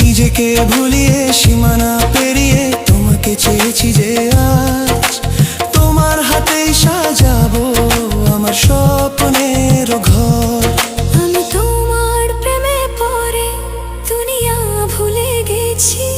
নিজেকে ভুলিয়ে সীমানা পেরিয়ে তোমাকে চেয়েছি যে আজ তোমার হাতেই সাজাবো আমার স্বপ্নের ঘর। আমি তোমার প্রেমে পড়ে দুনিয়া ভুলে গেছি।